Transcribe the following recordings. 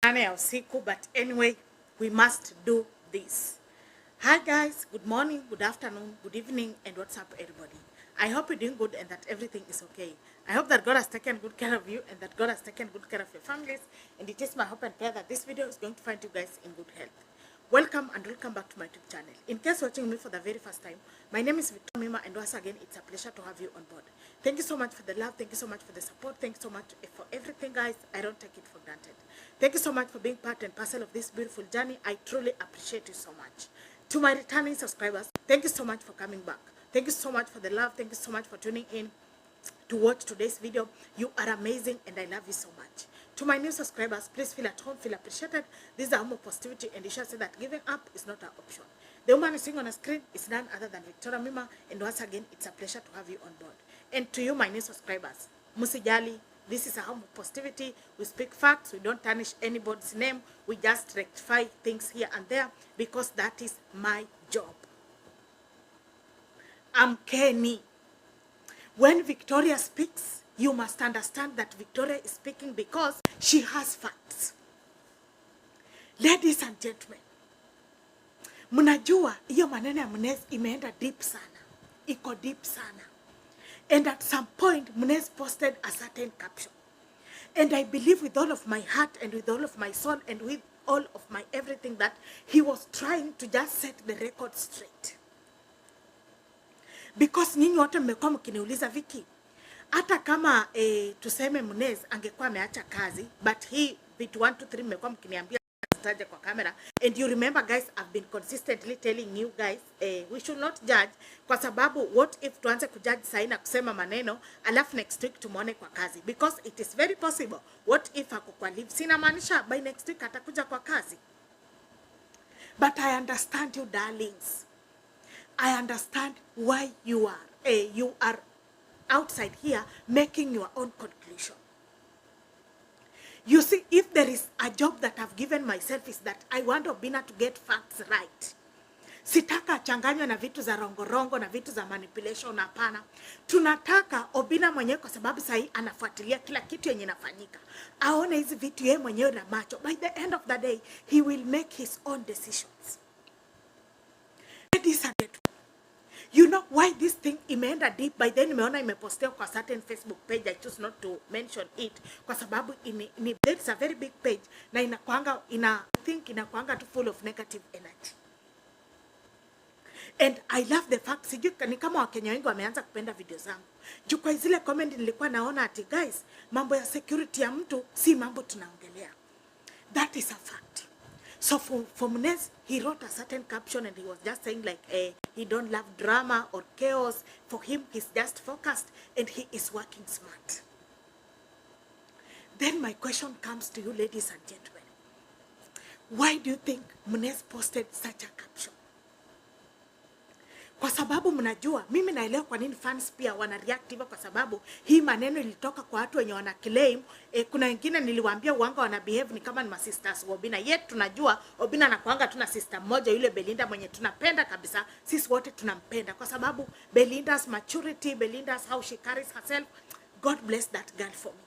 nane ya usiku, but anyway, we must do this. Hi guys, good morning, good afternoon, good evening, and what's up everybody? I hope you're doing good and that everything is okay. I hope that God has taken good care of you and that God has taken good care of your families, and it is my hope and prayer that this video is going to find you guys in good health. Welcome and welcome back to my YouTube channel. In case watching me for the very first time, my name is Victor Mima, and once again, it's a pleasure to have you on board. Thank you so much for the love. Thank you so much for the support. Thank you so much for everything, guys. I don't take it for granted. Thank you so much for being part and parcel of this beautiful journey. I truly appreciate you so much. To my returning subscribers, thank you so much for coming back. Thank you so much for the love. Thank you so much for tuning in to watch today's video. You are amazing and I love you so much. To my new subscribers, please feel at home, feel appreciated. This is a home of positivity, and you shall say that giving up is not an option. The woman sitting on a screen is none other than Victoria Mima, and once again, it's a pleasure to have you on board. And to you, my new subscribers, musijali, this is a home of positivity. We speak facts, we don't tarnish anybody's name, we just rectify things here and there, because that is my job. I'm Kenny. When Victoria speaks, you must understand that Victoria is speaking because she has facts. Ladies and gentlemen, mnajua hiyo maneno ya Mnez imeenda deep sana. Iko deep sana. And at some point, Mnez posted a certain caption. And I believe with all of my heart and with all of my soul and with all of my everything that he was trying to just set the record straight. Because nyinyi wote mmekuwa mkiniuliza Vicky, hata kama tuseme Mnez angekuwa ameacha kazi, but he vitu 1 2 3 mmekuwa mkiniambia taje kwa kamera, and you remember guys, I've been consistently telling you guys we should not judge, kwa sababu what if tuanze kujudge sahi na kusema maneno alafu next week tumuone kwa kazi, because it is very possible what if ako kwa leave, sina maanisha by next week atakuja kwa kazi. But I understand you darlings, I understand why you are outside here making your own conclusion. You see, if there is a job that I've given myself is that I want OBINNA to get facts right. Sitaka changanywa na vitu za rongo na vitu za manipulation, hapana. Tunataka OBINNA mwenyewe, kwa sababu sahi anafuatilia kila kitu yenye inafanyika, aone hizi vitu yeye mwenyewe na macho. By the end of the day, he will make his own decisions. Ladies and gentlemen, you know why this thing imeenda deep? By then nimeona imepostea kwa certain Facebook page. I choose not to mention it kwa sababu it's a very big page na I think inakuanga too full of negative energy. And I love the fact, sijui ni kama Wakenya wengi wameanza kupenda video zangu. Juu kwa zile comment nilikuwa naona ati guys, mambo ya security ya mtu si mambo tunaongelea. That is a fact. So for Mnez, he wrote a certain caption and he was just saying like, he don't love drama or chaos. For him, he's just focused and he is working smart. Then my question comes to you, ladies and gentlemen. Why do you think Mnez posted such a caption? Kwa sababu mnajua, mimi naelewa kwa nini fans pia wana react hivyo, kwa sababu hii maneno ilitoka kwa watu wenye wana claim. Kuna wengine niliwaambia uanga wana behave ni kama ni sisters wa OBINNA. Yet tunajua OBINNA anakuanga tuna sister mmoja, yule Belinda mwenye tunapenda kabisa. Sisi wote tunampenda kwa sababu Belinda's maturity, Belinda's how she carries herself. God bless that girl for me.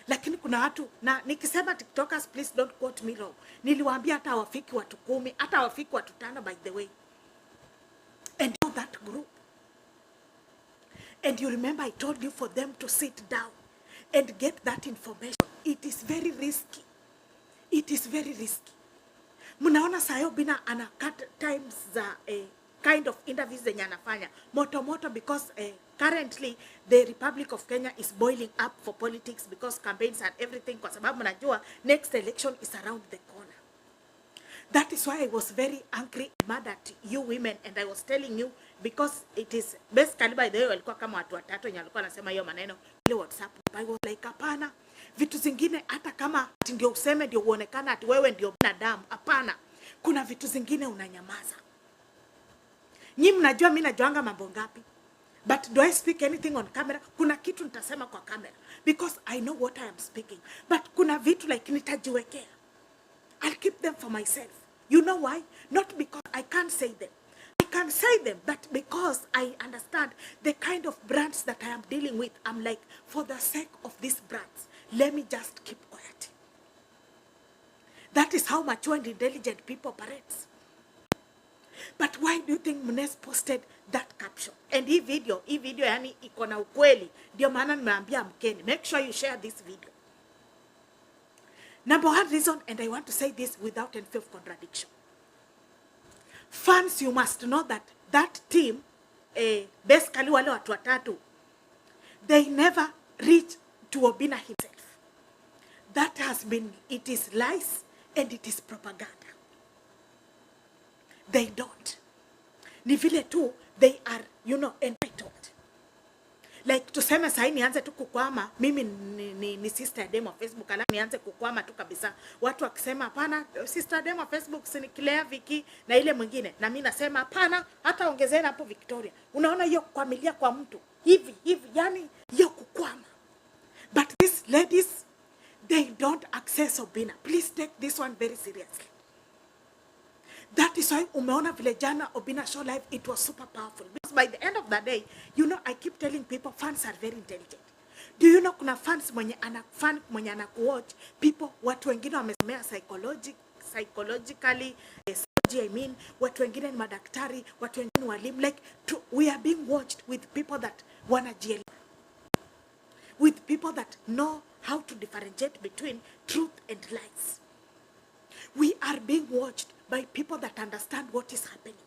Lakini kuna watu, na nikisema TikTokers, please don't quote me wrong, niliwaambia hata hawafiki watu 10, hata hawafiki watu 5 by the way. And that group. And you remember I told you for them to sit down and get that information. It is very risky. It is very risky. Munaona sayo OBINNA ana cut times za kind of interviews zenye anafanya moto because currently the Republic of Kenya is boiling up for politics because campaigns and everything, kwa sababu mnajua next election is around the corner. That is why I was very angry and mad at you women, and I was telling you, because it is basically by the way walikuwa kama watu watatu wenye walikuwa nasema hiyo maneno ile WhatsApp. I was like, hapana, vitu zingine hata kama ndio useme ndio uonekana ati wewe ndio binadamu, hapana, kuna vitu zingine unanyamaza. Nyinyi mnajua mimi najuanga mambo ngapi, but do I speak anything on camera? Kuna kitu nitasema kwa camera because I know what I am speaking, but kuna vitu like nitajiwekea, I'll keep them for myself. You know why? Not because I can't say them. I can say them, but because I understand the kind of brands that I am dealing with. I'm like, for the sake of these brands, let me just keep quiet. That is how mature and intelligent people operate. But why do you think Munez posted that caption? And hii video yani iko na ukweli. Ndio maana nimeambia mkeni, make sure you share this video. Number one reason, and I want to say this without any fear of contradiction. Fans, you must know that that team, basically wale watu watatu, they never reach to Obinna himself. That has been, it is lies and it is propaganda. They don't. Ni vile tu, they are, entitled. Like tuseme sahi nianze tu kukwama, mimi ni sister demo Facebook, ala nianze kukwama tu kabisa. Watu wakisema hapana, sister demo Facebook sinikilea Viki na ile mwingine. Na mimi nasema hapana, hata ongezeni hapo Victoria. Unaona hiyo kukwamilia kwa mtu. Hivi, yani hiyo kukwama. But these ladies, they don't access Obinna. Please take this one very seriously. That is why umeona vile jana Obinna show live, it was super powerful. Because by the end of the day, I keep telling people fans are very intelligent. Do you know kuna fans mwenye anakuwatch, people, watu wengine wamesomea psychologically, I mean, watu wengine ni madaktari, watu wengine walimu, like we are being watched with people that wanajielewa. With people that know how to differentiate between truth and lies. We are being watched by people that understand what is happening.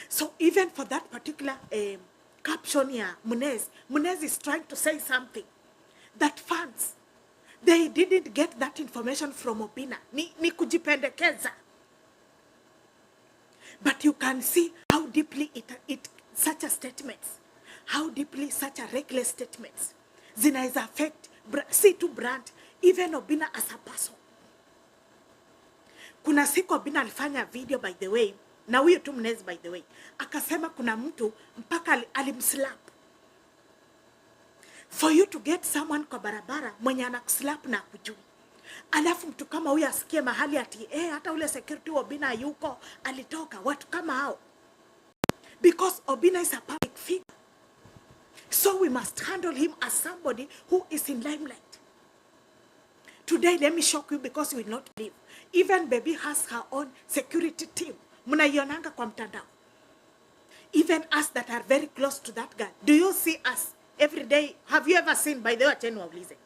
So even for that particular caption here, Munez is trying to say something that fans, they didn't get that information from Obinna. Ni kujipendekeza. But you can see how deeply it such a statements, how deeply such a reckless statements zinaweza affect to brand, even Obinna as a person. Kuna siku Obinna alifanya video, by the way, na huyo tu Munez, by the way, akasema kuna mtu mpaka alimslap. For you to get someone kwa barabara mwenye anakuslap na kujui, alafu mtu kama huyo asikie mahali ati hata ule security wa Obinna yuko, alitoka, watu kama hao. Because Obinna is a public figure, so we must handle him as somebody who is in limelight. Today, let me shock you because you will not believe. Even baby has her own security team. Munaionanga kwa mtandao. Even us that are very close to that guy. Do you see us every day? Have you ever seen, by the way, acheni waulize,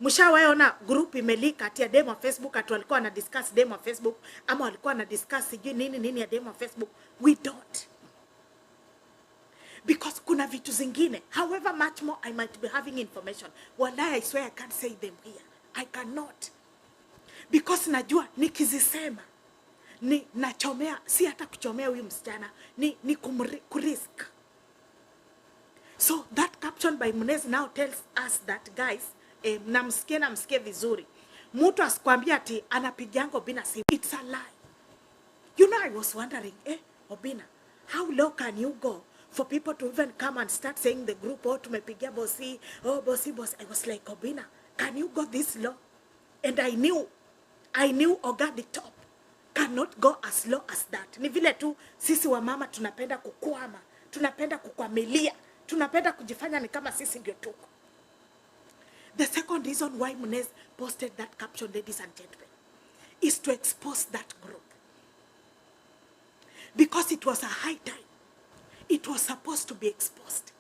mshawaona group imelika ati ya demo Facebook, atu walikuwa na discuss demo Facebook, ama walikuwa na discuss sijui nini ya demo Facebook? We don't. Because kuna vitu zingine, however much more I might be having information, wallahi I swear I can't say them here. I cannot. Because najua nikizisema ni nachomea, si hata kuchomea huyu msichana, ni kurisk. So that caption by Munez now tells us that, guys, namsikie vizuri. Mtu asikwambia ati anapigianga Obinna simu. It's a lie. I was wondering, Obinna, how low can you go for people to even come and start saying the group, tumepigia bossy, bossy. I was like, Obinna, can you go this low? And I knew Oga the top cannot go as low as that. Ni vile tu sisi wa mama tunapenda kukwama, tunapenda kukwamilia, tunapenda kujifanya ni kama sisi ndio tuko. The second reason why Munez posted that caption, ladies and gentlemen, is to expose that group. Because it was a high time. It was supposed to be exposed.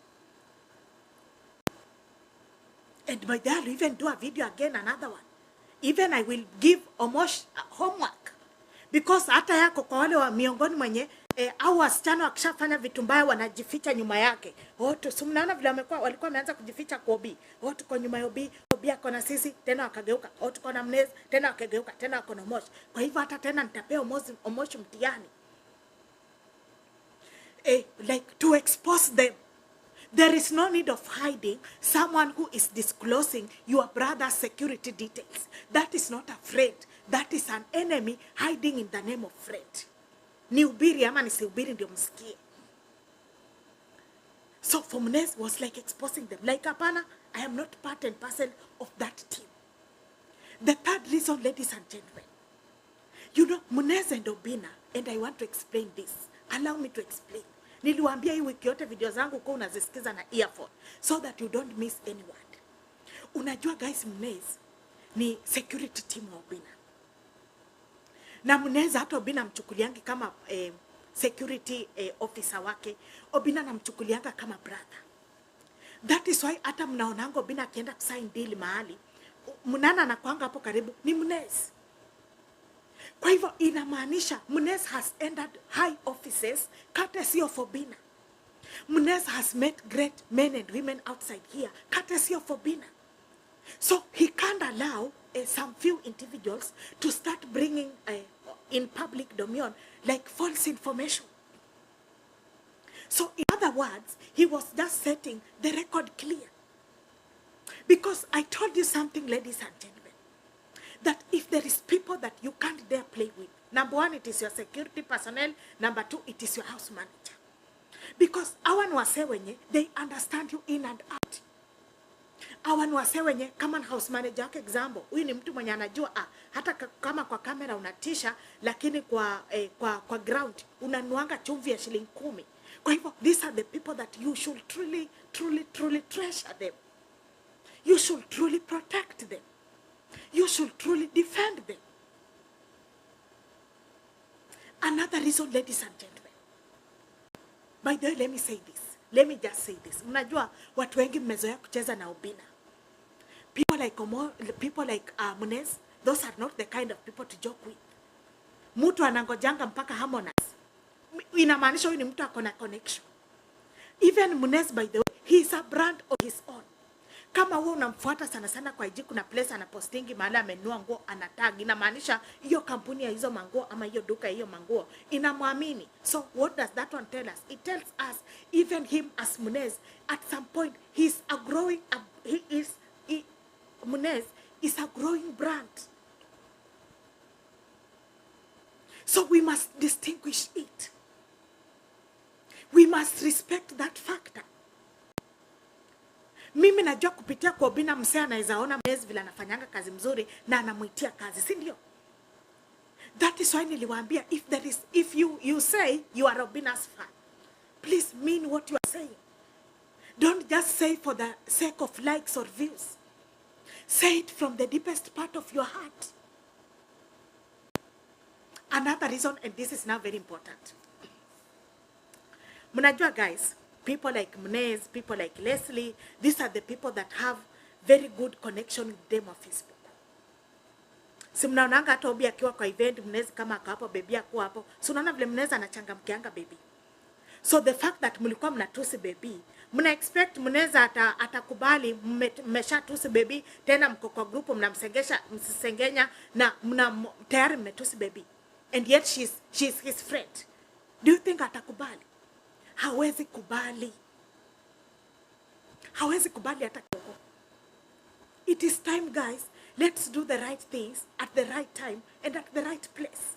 And by that, I'll even do a video again, another one. Even I will give Omosh homework. Because hata yako kwa wale wa miongoni mwenye au wasichana wakishafanya vitu mbaya wanajificha nyuma yake. Mnaona vile walikuwa wameanza kujificha kwa Obi. Tuko nyuma ya Obi yako na sisi, tena wakageuka. Tuko na Munez, tena wakageuka, tena wako na Omosh. Kwa hivyo hata tena nitapea Omosh mtihani. Like to expose them. There is no need of hiding someone who is disclosing your brother's security details. That is not a friend. That is an enemy hiding in the name of friend. Ni ubiri ama nisihubiri ndio msikie. So for Munez was like exposing them. Like hapana, I am not part and parcel of that team. The third reason, ladies and gentlemen, Munez and Obinna, and I want to explain this. Allow me to explain. Niliwaambia hii wiki yote video zangu kwa unazisikiza na earphone so that you don't miss any word. Unajua guys, Munez ni security team wa Obinna. Na mnaweza hata Obinna mchukuliangi kama security officer wake. Obinna namchukulianga kama brother. That is why hata mnaonanga Obinna akienda kusign deal mahali, mnana anakuanga hapo karibu ni Mnez. Kwa hivyo inamaanisha Mnez has entered high offices courtesy of Obinna. Mnez has met great men and women outside here courtesy of Obinna. So he can't allow some few individuals to start bringing in public domain like false information. So in other words, he was just setting the record clear. Because I told you something, ladies and gentlemen, that if there is people that you can't dare play with, number one, it is your security personnel. Number two, it is your house manager. Because awan wase wenye, they understand you in and out. Awan wase wenye, kama house manager wake example, huyu ni mtu mwenye anajua, hata kama kwa kamera unatisha, lakini kwa ground, unanuanga chumvi ya shilingi 10. Kwa hivyo, these are the people that you should truly treasure them. You should truly protect them. You should truly defend them. Another reason, ladies and gentlemen. By the way, let me say this. Let me just say this. Mnajua watu wengi mmezoea kucheza na Obinna. People like Mnez, those are not the kind of people to joke with. Mtu anangojanga mpaka Harmonize. Inamaanisha huyu ni mtu akona connection. Even Mnez, by the way, he is a brand of his own. Kama wewe unamfuata sana kwa IG, kuna place anapostingi mahali amenunua nguo anatag, inamaanisha hiyo kampuni ya hizo manguo ama hiyo duka hiyo manguo inamwamini. So what does that one tell us? It tells us even him as Mnez, at some point Mnez is a growing brand. So we must distinguish it. We must respect that factor. Mimi najua kupitia kwa Obinna msee anaweza ona Mnez vile anafanyanga kazi mzuri na anamuitia kazi, si ndio? That is why niliwaambia, if you say you are Obinna's fan, please mean what you are saying. Don't just say for the sake of likes or views. Say it from the deepest part of your heart. Another reason, and this is now very important. Mnajua guys, people like Mnez, people like Leslie, these are the people that have very good connection with them on Facebook. Si mnaonanga hata Obi akiwa kwa event, Mnez kama ako hapo, baby ako hapo. So unaona vile Mnez anachangamkianga baby. So the fact that mlikuwa mnatusi baby, mna expect Mnez atakubali mmeshatusi baby, tena mko kwa group msengenya na tayari mmetusi baby. And yet she's his friend. Do you think atakubali? Hawezi kubali. Hawezi kubali hata kidogo. It is time, guys. Let's do the right things at the right time and at the right place.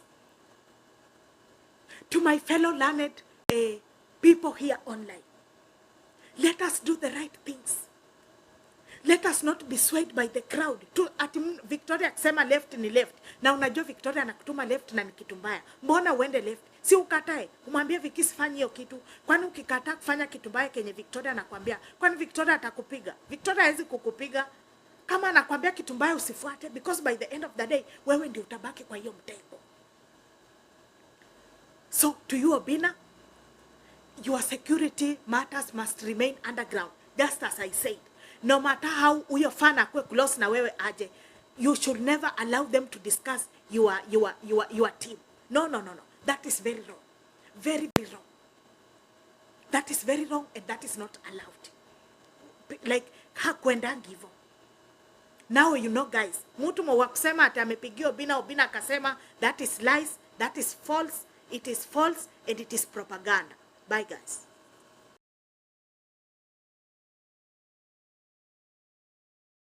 To my fellow learned people here online, let us do the right things. Let us not be swayed by the crowd. Victoria akisema left ni left. Na unajua Victoria anakutuma left na ni kitu mbaya. Mbona uende left? Si ukatae. Umwambie Vicky sifanye hiyo kitu. Kwani ukikataa kufanya kitu mbaya kenye Victoria anakuambia, kwani Victoria atakupiga? Victoria hawezi kukupiga. Kama anakuambia kitu mbaya usifuate, because by the end of the day wewe ndio utabaki kwa hiyo mtego. So to you Obinna, your security matters must remain underground, just as I said. No matter how uyo fan akwe close na wewe aje, you should never allow them to discuss your team. No. That is very wrong. Very wrong. That is very wrong and that is not allowed. Like, hakwendangi hivyo. Now you know guys, mtu mwa kusema ati amepigia Obinna akasema, that is lies, that is false, it is false and it is propaganda. Bye guys.